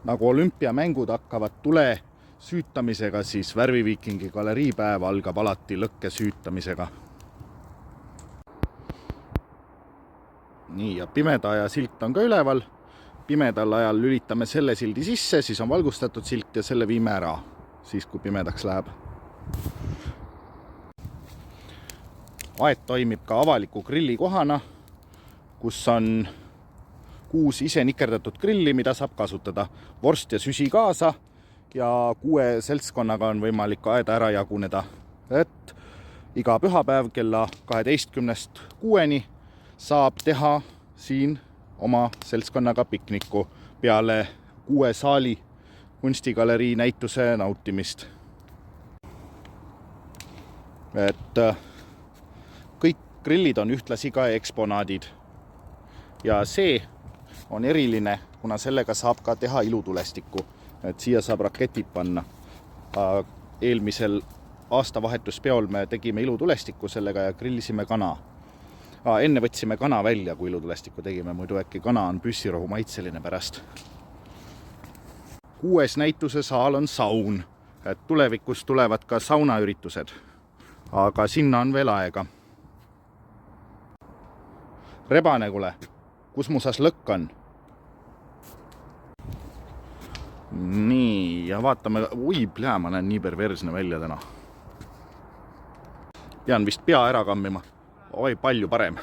nagu olümpiamängud hakkavad tule süütamisega, siis Värviviikingi galeriipäev algab alati lõkke süütamisega. Nii, ja pimeda aja silt on ka üleval. Pimedal ajal lülitame selle sildi sisse, siis on valgustatud silt ja selle viime ära, siis kui pimedaks läheb. Aed toimib ka avaliku grillikohana, kus on 6 ise nikerdatud grilli, mida saab kasutada. Vorst ja süsi kaasa ja 6 seltskonnaga on võimalik aeda ära jaguneda. Et iga pühapäev kella 12-6 saab teha siin oma seltskonnaga pikniku peale 6 saali kunstigalerii näituse nautimist. Et kõik grillid on ühtlasi ka eksponaadid. Ja see on eriline, kuna sellega saab ka teha ilutulestikku. Et siia saab raketid panna. Eelmisel aastavahetuspeol me tegime ilutulestikku sellega ja grillisime kana. Enne võtsime kana välja, kui ilutulestikku tegime, muidu äkki kana on püssirohu maitseline pärast. 6. näituse saal on saun. Et tulevikus tulevad ka saunaüritused, aga sinna on veel aega. Rebane, kule, kus mu saas lõkk on? Nii, ja vaatame, ma näen nii perversne välja täna. Pean vist pea ära kammima. Oi, palju parem.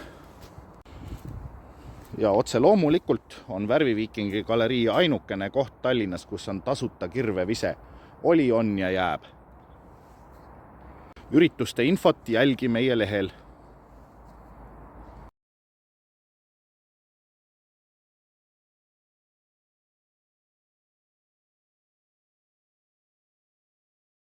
Ja otse loomulikult on Värviviikingi galerii ainukene koht Tallinnas, kus on tasuta kirvevise. Oli, on ja jääb. Ürituste infot jälgi meie lehel